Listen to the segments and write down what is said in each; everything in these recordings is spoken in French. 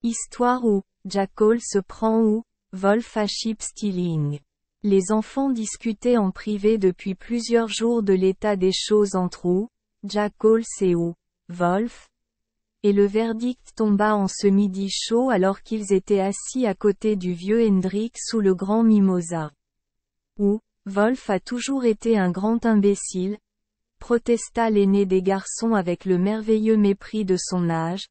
Histoire où Jackal se prend où Wolf à sheep stealing. Les enfants discutaient en privé depuis plusieurs jours de l'état des choses entre où Jackal et où Wolf. Et le verdict tomba en ce midi chaud alors qu'ils étaient assis à côté du vieux Hendrik sous le grand mimosa. Où Wolf a toujours été un grand imbécile, protesta l'aîné des garçons avec le merveilleux mépris de son âge.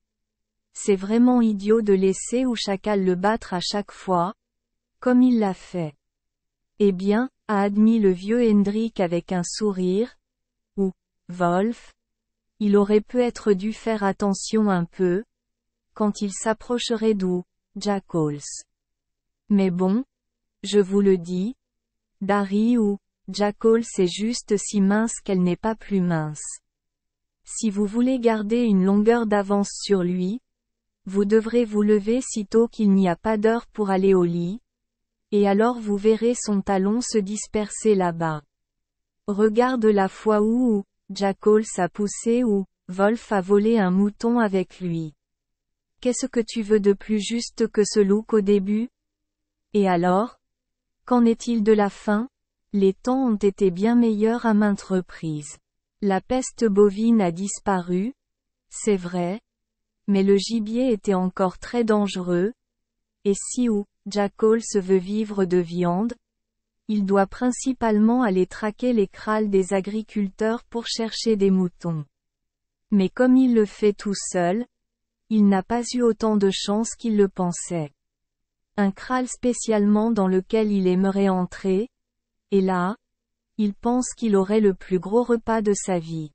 C'est vraiment idiot de laisser ou chacal le battre à chaque fois, comme il l'a fait. Eh bien, a admis le vieux Hendrik avec un sourire, ou Wolf, il aurait peut-être dû faire attention un peu, quand il s'approcherait d'où Jackals. Mais bon, je vous le dis, Dari ou Jackal c'est juste si mince qu'elle n'est pas plus mince. Si vous voulez garder une longueur d'avance sur lui, vous devrez vous lever sitôt qu'il n'y a pas d'heure pour aller au lit, et alors vous verrez son talon se disperser là-bas. Regarde la fois où Jackal a poussé ou Wolf a volé un mouton avec lui. Qu'est-ce que tu veux de plus juste que ce look au début? Et alors? Qu'en est-il de la fin? Les temps ont été bien meilleurs à maintes reprises. La peste bovine a disparu, c'est vrai, mais le gibier était encore très dangereux, et si ou Jackal se veut vivre de viande, il doit principalement aller traquer les krals des agriculteurs pour chercher des moutons. Mais comme il le fait tout seul, il n'a pas eu autant de chance qu'il le pensait. Un kral spécialement dans lequel il aimerait entrer, et là, il pense qu'il aurait le plus gros repas de sa vie.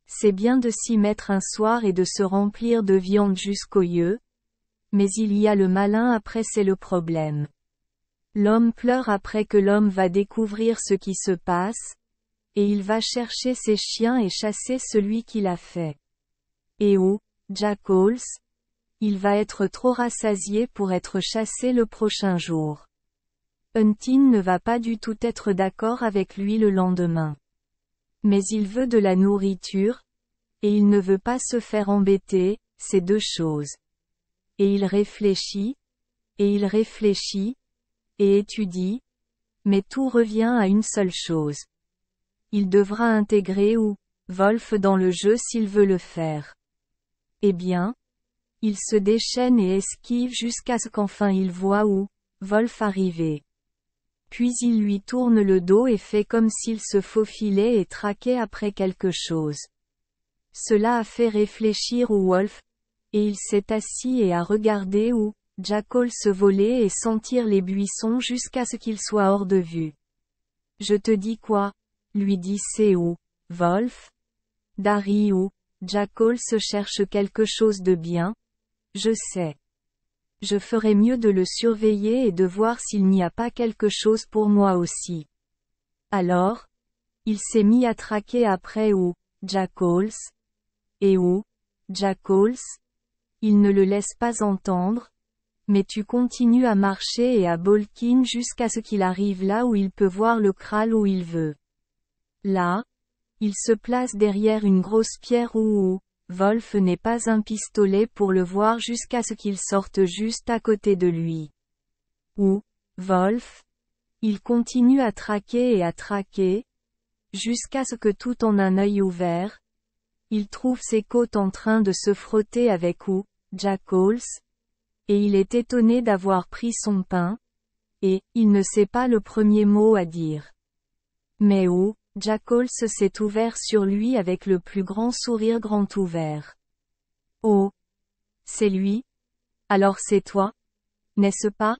C'est bien de s'y mettre un soir et de se remplir de viande jusqu'aux yeux, mais il y a le malin après c'est le problème. L'homme pleure après que l'homme va découvrir ce qui se passe, et il va chercher ses chiens et chasser celui qui l'a fait. Et où Jackals, il va être trop rassasié pour être chassé le prochain jour. Hunting ne va pas du tout être d'accord avec lui le lendemain. Mais il veut de la nourriture, et il ne veut pas se faire embêter, c'est deux choses. Et il réfléchit, et étudie, mais tout revient à une seule chose. Il devra intégrer ou Wolf dans le jeu s'il veut le faire. Eh bien, il se déchaîne et esquive jusqu'à ce qu'enfin il voit où Wolf arriver. Puis il lui tourne le dos et fait comme s'il se faufilait et traquait après quelque chose. Cela a fait réfléchir au Wolf, et il s'est assis et a regardé où Jackal se voler et sentir les buissons jusqu'à ce qu'il soit hors de vue. Je te dis quoi? Lui dit c'est où Wolf? Dari ou Jackal se cherche quelque chose de bien? Je sais. Je ferais mieux de le surveiller et de voir s'il n'y a pas quelque chose pour moi aussi. Alors, il s'est mis à traquer après où Jackals. Et où Jackals? Il ne le laisse pas entendre, mais tu continues à marcher et à bolkin jusqu'à ce qu'il arrive là où il peut voir le kral où il veut. Là, il se place derrière une grosse pierre où Wolf n'est pas un pistolet pour le voir jusqu'à ce qu'il sorte juste à côté de lui. Où Wolf? Il continue à traquer, jusqu'à ce que tout en un œil ouvert, il trouve ses côtes en train de se frotter avec où Jackals, et il est étonné d'avoir pris son pain, et il ne sait pas le premier mot à dire. Mais où Jackals s'est ouvert sur lui avec le plus grand sourire grand ouvert. Oh! C'est lui? Alors c'est toi? N'est-ce pas?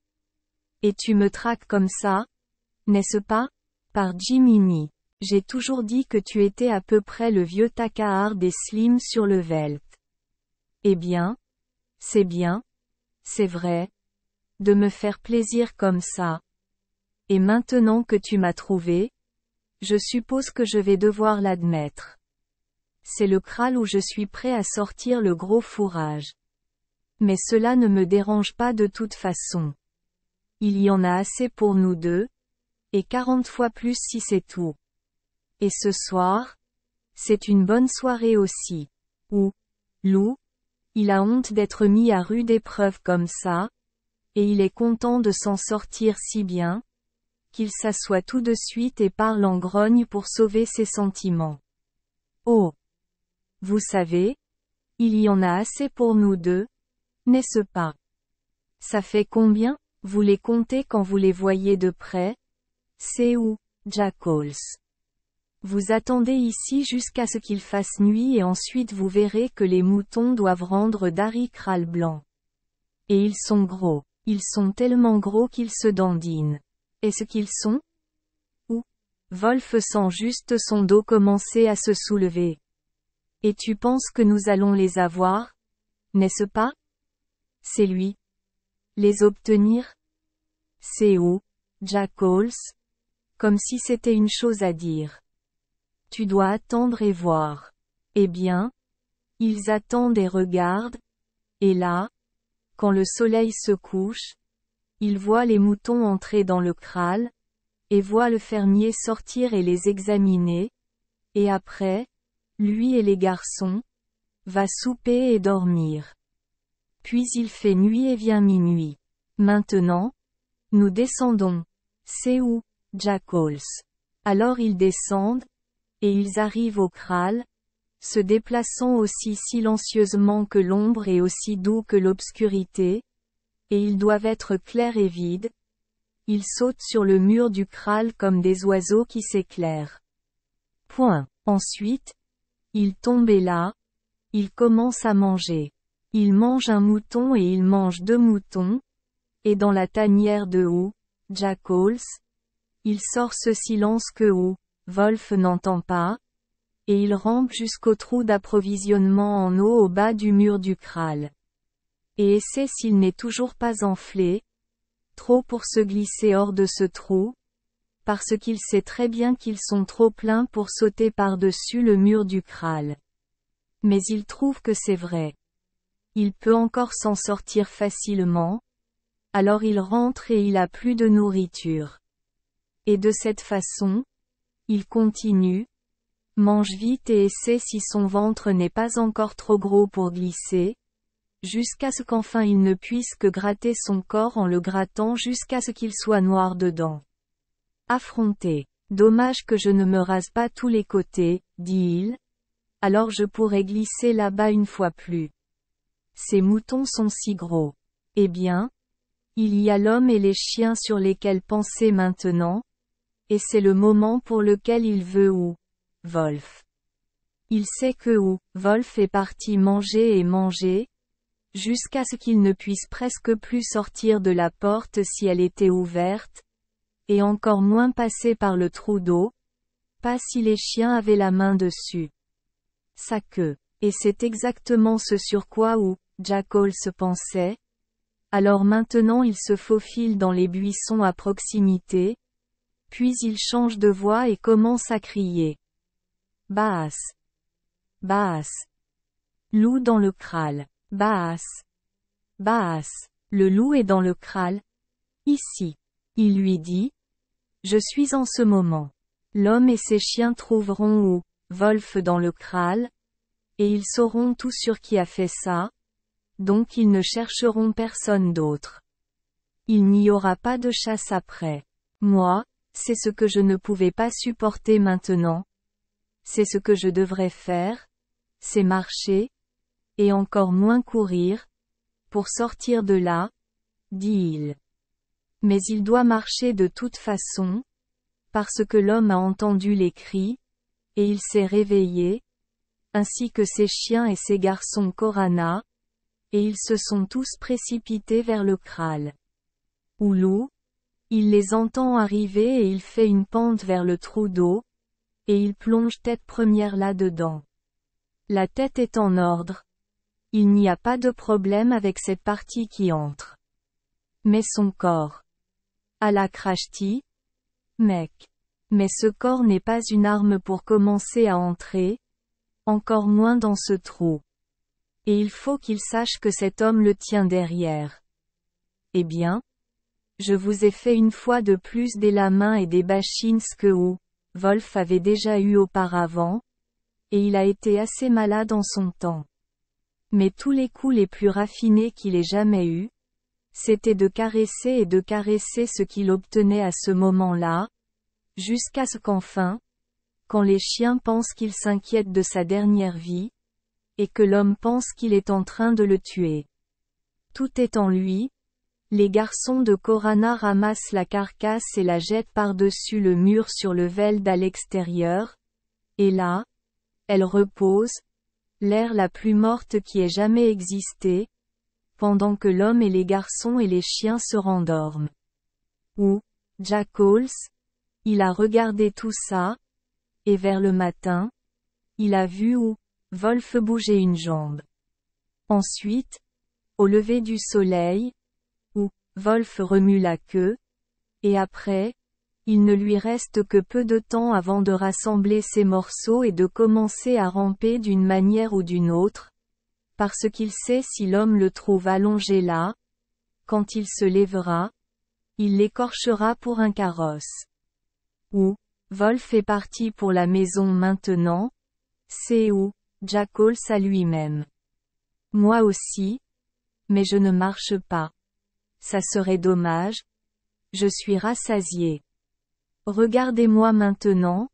Et tu me traques comme ça? N'est-ce pas? Par Jiminy. J'ai toujours dit que tu étais à peu près le vieux Takahar des Slims sur le Velt. Eh bien? C'est bien. C'est vrai. De me faire plaisir comme ça. Et maintenant que tu m'as trouvé, je suppose que je vais devoir l'admettre. C'est le kral où je suis prêt à sortir le gros fourrage. Mais cela ne me dérange pas de toute façon. Il y en a assez pour nous deux, et 40 fois plus si c'est tout. Et ce soir, c'est une bonne soirée aussi. Où Lou Il a honte d'être mis à rude épreuve comme ça, et il est content de s'en sortir si bien, qu'il s'assoit tout de suite et parle en grogne pour sauver ses sentiments. Oh! Vous savez, il y en a assez pour nous deux, n'est-ce pas? Ça fait combien? Vous les comptez quand vous les voyez de près? C'est où, Jackals? Vous attendez ici jusqu'à ce qu'il fasse nuit et ensuite vous verrez que les moutons doivent rendre d'Harry-Kral blanc. Et ils sont gros. Ils sont tellement gros qu'ils se dandinent. Est-ce qu'ils sont? Ou? Wolf sent juste son dos commencer à se soulever. Et tu penses que nous allons les avoir? N'est-ce pas? C'est lui. Les obtenir? C'est où, Jackals? Comme si c'était une chose à dire. Tu dois attendre et voir. Eh bien? Ils attendent et regardent. Et là, quand le soleil se couche, ils voient les moutons entrer dans le kraal, et voient le fermier sortir et les examiner, et après, lui et les garçons, va souper et dormir. Puis il fait nuit et vient minuit. Maintenant, nous descendons. C'est où, Jackals? Alors ils descendent, et ils arrivent au kraal, se déplaçant aussi silencieusement que l'ombre et aussi doux que l'obscurité, et ils doivent être clairs et vides. Ils sautent sur le mur du kraal comme des oiseaux qui s'éclairent. Point. Ensuite, ils tombent et là, ils commencent à manger. Ils mangent un mouton et ils mangent 2 moutons, et dans la tanière de Ou, Jackals, il sort ce silence que Ou, Wolf n'entend pas, et il rampe jusqu'au trou d'approvisionnement en eau au bas du mur du kraal. Et essaie s'il n'est toujours pas enflé, trop pour se glisser hors de ce trou, parce qu'il sait très bien qu'ils sont trop pleins pour sauter par-dessus le mur du kraal. Mais il trouve que c'est vrai. Il peut encore s'en sortir facilement, alors il rentre et il a plus de nourriture. Et de cette façon, il continue, mange vite et essaie si son ventre n'est pas encore trop gros pour glisser, jusqu'à ce qu'enfin il ne puisse que gratter son corps en le grattant jusqu'à ce qu'il soit noir dedans. Affronter. Dommage que je ne me rase pas tous les côtés, dit-il. Alors je pourrais glisser là-bas une fois plus. Ces moutons sont si gros. Eh bien, il y a l'homme et les chiens sur lesquels penser maintenant, et c'est le moment pour lequel il veut Ou, Wolf. Il sait que Ou, Wolf est parti manger et manger, jusqu'à ce qu'il ne puisse presque plus sortir de la porte si elle était ouverte, et encore moins passer par le trou d'eau, pas si les chiens avaient la main dessus. Sa queue. Et c'est exactement ce sur quoi Ou, Jackals se pensait. Alors maintenant il se faufile dans les buissons à proximité, puis il change de voix et commence à crier. Baas. Baas. Loup dans le kraal. Baas. Baas. Le loup est dans le kraal. Ici. Il lui dit. Je suis en ce moment. L'homme et ses chiens trouveront Ou, Wolf dans le kraal, et ils sauront tout sur qui a fait ça, donc ils ne chercheront personne d'autre. Il n'y aura pas de chasse après. Moi, c'est ce que je ne pouvais pas supporter maintenant. C'est ce que je devrais faire, c'est marcher, et encore moins courir, pour sortir de là, dit-il. Mais il doit marcher de toute façon, parce que l'homme a entendu les cris, et il s'est réveillé, ainsi que ses chiens et ses garçons Corana, et ils se sont tous précipités vers le kraal. Oulou, il les entend arriver et il fait une pente vers le trou d'eau, et il plonge tête première là-dedans. La tête est en ordre. Il n'y a pas de problème avec cette partie qui entre. Mais son corps. À la Krashti? Mec. Mais ce corps n'est pas une arme pour commencer à entrer, encore moins dans ce trou. Et il faut qu'il sache que cet homme le tient derrière. Eh bien? Je vous ai fait une fois de plus des Lamins et des Bachins que Ou, Wolf avait déjà eu auparavant, et il a été assez malade en son temps. Mais tous les coups les plus raffinés qu'il ait jamais eus, c'était de caresser et de caresser ce qu'il obtenait à ce moment-là, jusqu'à ce qu'enfin, quand les chiens pensent qu'il s'inquiète de sa dernière vie, et que l'homme pense qu'il est en train de le tuer. Tout est en lui. Les garçons de Corana ramassent la carcasse et la jettent par-dessus le mur sur le veld à l'extérieur, et là, elle repose, l'air la plus morte qui ait jamais existé, pendant que l'homme et les garçons et les chiens se rendorment. Ou, Jackals, il a regardé tout ça, et vers le matin, il a vu où, Wolf bouger une jambe. Ensuite, au lever du soleil, où, Wolf remue la queue, et après, il ne lui reste que peu de temps avant de rassembler ses morceaux et de commencer à ramper d'une manière ou d'une autre, parce qu'il sait si l'homme le trouve allongé là, quand il se lèvera, il l'écorchera pour un carrosse. Ou, Wolf est parti pour la maison maintenant, c'est où, Jackals à lui-même. Moi aussi, mais je ne marche pas. Ça serait dommage. Je suis rassasié. Regardez-moi maintenant,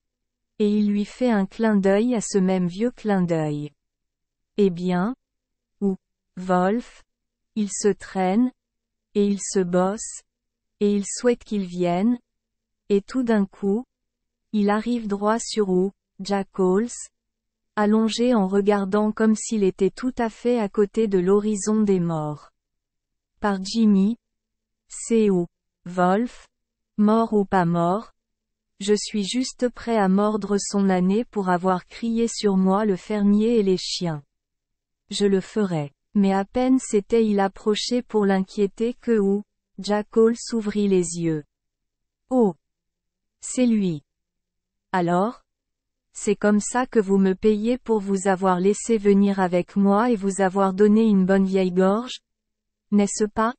et il lui fait un clin d'œil à ce même vieux clin d'œil. Eh bien, ou, Wolf, il se traîne, et il se bosse, et il souhaite qu'il vienne, et tout d'un coup, il arrive droit sur où, Jackals, allongé en regardant comme s'il était tout à fait à côté de l'horizon des morts. Par Jimmy, c'est où, Wolf, mort ou pas mort, je suis juste prêt à mordre son âne pour avoir crié sur moi le fermier et les chiens. Je le ferai. Mais à peine s'était-il approché pour l'inquiéter que où, Jackals ouvrit les yeux. Oh! C'est lui. Alors? C'est comme ça que vous me payez pour vous avoir laissé venir avec moi et vous avoir donné une bonne vieille gorge? N'est-ce pas?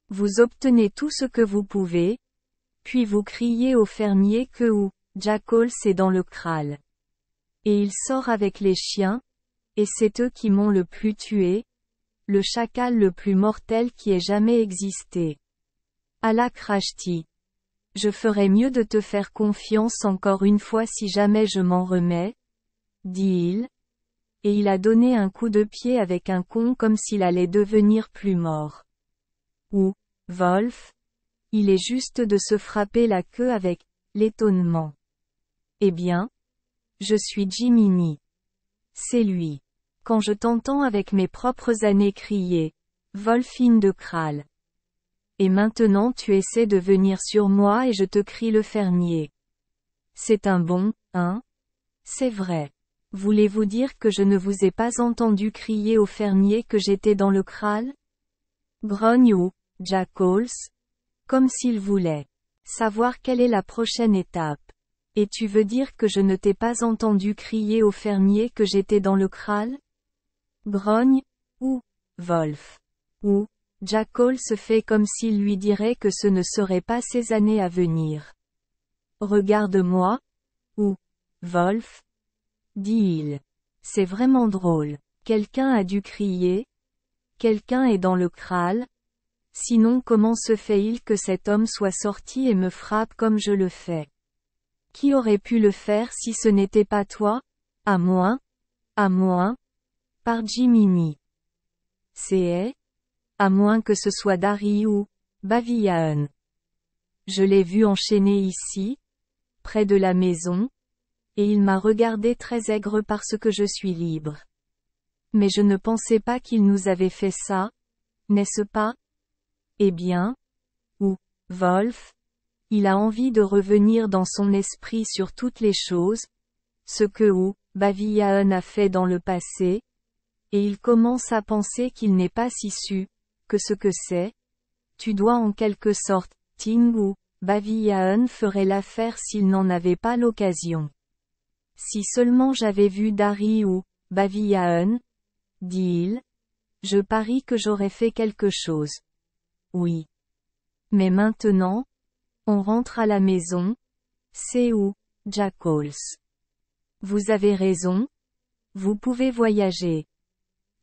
Vous obtenez tout ce que vous pouvez, puis vous criez au fermier que où, Jackals est dans le kraal. Et il sort avec les chiens, et c'est eux qui m'ont le plus tué, le chacal le plus mortel qui ait jamais existé. Allah Krashti. Je ferais mieux de te faire confiance encore une fois si jamais je m'en remets, dit-il, et il a donné un coup de pied avec un con comme s'il allait devenir plus mort. Ou, Wolf, il est juste de se frapper la queue avec l'étonnement. Eh bien, je suis Jiminy. C'est lui. Quand je t'entends avec mes propres années crier, Wolfine de Kraal. Et maintenant tu essaies de venir sur moi et je te crie le fermier. C'est un bon, hein? C'est vrai. Voulez-vous dire que je ne vous ai pas entendu crier au fermier que j'étais dans le kraal? Grogne ou, Jackals? Comme s'il voulait savoir quelle est la prochaine étape. Et tu veux dire que je ne t'ai pas entendu crier au fermier que j'étais dans le kraal? Grogne, ou, Wolf. Ou, Jackals se fait comme s'il lui dirait que ce ne serait pas ces années à venir. Regarde-moi, ou, Wolf, dit-il. C'est vraiment drôle. Quelqu'un a dû crier. Quelqu'un est dans le kraal. Sinon comment se fait-il que cet homme soit sorti et me frappe comme je le fais? Qui aurait pu le faire si ce n'était pas toi? À moins? Par Jiminy. C'est à moins que ce soit Dari ou Baviaan. Je l'ai vu enchaîné ici, près de la maison, et il m'a regardé très aigre parce que je suis libre. Mais je ne pensais pas qu'il nous avait fait ça, n'est-ce pas? Eh bien, ou, Wolf, il a envie de revenir dans son esprit sur toutes les choses, ce que ou, Baviaan a fait dans le passé, et il commence à penser qu'il n'est pas si su, que ce que c'est. Tu dois en quelque sorte, Ting ou, Baviaan ferait l'affaire s'il n'en avait pas l'occasion. Si seulement j'avais vu Dari ou, Baviaan, dit-il, je parie que j'aurais fait quelque chose. Oui. Mais maintenant, on rentre à la maison, c'est où, Jackals. Vous avez raison. Vous pouvez voyager.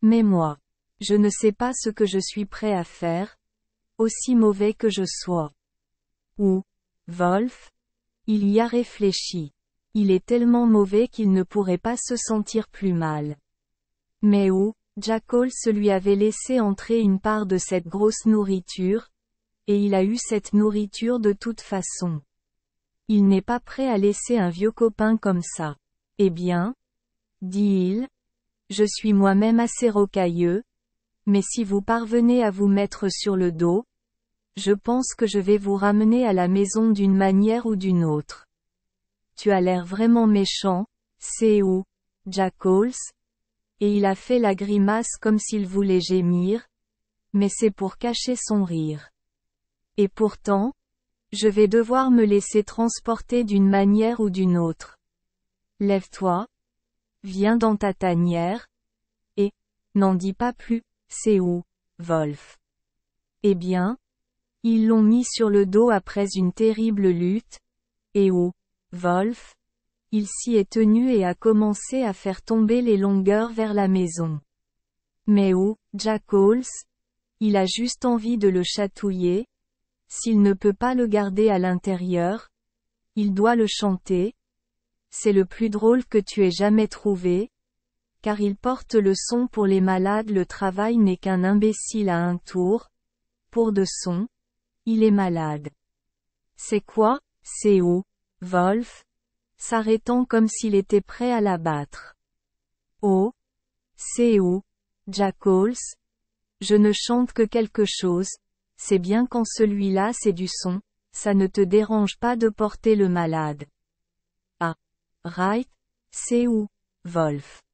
Mais moi, je ne sais pas ce que je suis prêt à faire, aussi mauvais que je sois. Ou, Wolf, il y a réfléchi. Il est tellement mauvais qu'il ne pourrait pas se sentir plus mal. Mais où, Jackal se lui avait laissé entrer une part de cette grosse nourriture, et il a eu cette nourriture de toute façon. Il n'est pas prêt à laisser un vieux copain comme ça. Eh bien, dit-il, je suis moi-même assez rocailleux, mais si vous parvenez à vous mettre sur le dos, je pense que je vais vous ramener à la maison d'une manière ou d'une autre. Tu as l'air vraiment méchant, c'est où, Jackals? Et il a fait la grimace comme s'il voulait gémir, mais c'est pour cacher son rire. Et pourtant, je vais devoir me laisser transporter d'une manière ou d'une autre. Lève-toi, viens dans ta tanière, et, n'en dis pas plus, c'est où, Wolf? Eh bien, ils l'ont mis sur le dos après une terrible lutte, et où, Wolf? Il s'y est tenu et a commencé à faire tomber les longueurs vers la maison. Mais où, Jackals? Il a juste envie de le chatouiller. S'il ne peut pas le garder à l'intérieur, il doit le chanter. C'est le plus drôle que tu aies jamais trouvé. Car il porte le son pour les malades. Le travail n'est qu'un imbécile à un tour. Pour de son, il est malade. C'est quoi, c'est où, Wolf? S'arrêtant comme s'il était prêt à l'abattre. Oh, c'est où, Jackals? Je ne chante que quelque chose, c'est bien quand celui-là c'est du son, ça ne te dérange pas de porter le malade. Ah, right, c'est où, Wolf?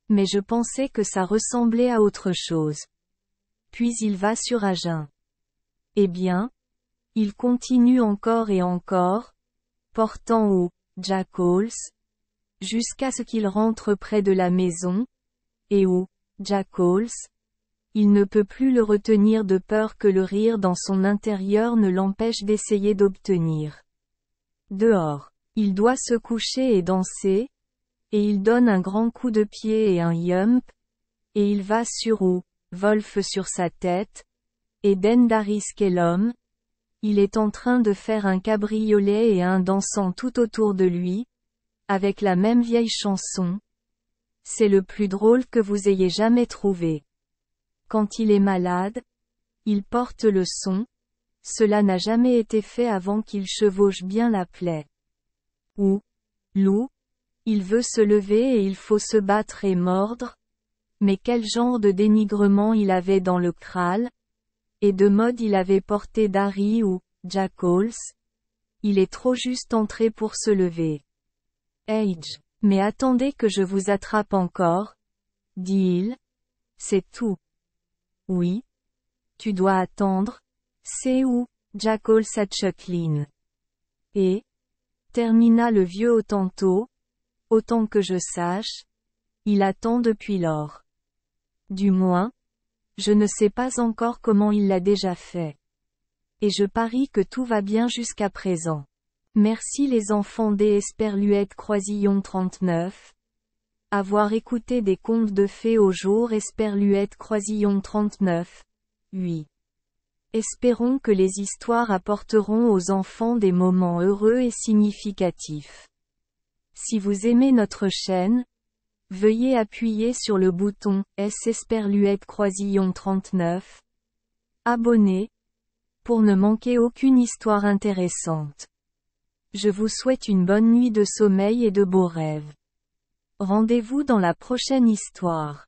Mais je pensais que ça ressemblait à autre chose. Puis il va sur Agen. Eh bien, il continue encore et encore, portant où, Jackals, jusqu'à ce qu'il rentre près de la maison, et où, Jackals, il ne peut plus le retenir de peur que le rire dans son intérieur ne l'empêche d'essayer d'obtenir. Dehors, il doit se coucher et danser, et il donne un grand coup de pied et un yump, et il va sur où, Wolf sur sa tête, et Dendaris Kellum, il est en train de faire un cabriolet et un dansant tout autour de lui, avec la même vieille chanson. C'est le plus drôle que vous ayez jamais trouvé. Quand il est malade, il porte le son. Cela n'a jamais été fait avant qu'il chevauche bien la plaie. Ou, loup, il veut se lever et il faut se battre et mordre. Mais quel genre de dénigrement il avait dans le crâne? Et de mode il avait porté Dari ou, Jackals? Il est trop juste entré pour se lever. Age. Mais attendez que je vous attrape encore, dit-il. C'est tout. Oui. Tu dois attendre. C'est où, Jackals à Chucklin. Et, termina le vieux Hottentot, autant que je sache, il attend depuis lors. Du moins, je ne sais pas encore comment il l'a déjà fait. Et je parie que tout va bien jusqu'à présent. Merci les enfants des Esperluette Croisillon 39. Avoir écouté des contes de fées au jour Esperluette Croisillon 39. Oui. Espérons que les histoires apporteront aux enfants des moments heureux et significatifs. Si vous aimez notre chaîne, veuillez appuyer sur le bouton S Esperluette Croisillon 39. Abonner, pour ne manquer aucune histoire intéressante. Je vous souhaite une bonne nuit de sommeil et de beaux rêves. Rendez-vous dans la prochaine histoire.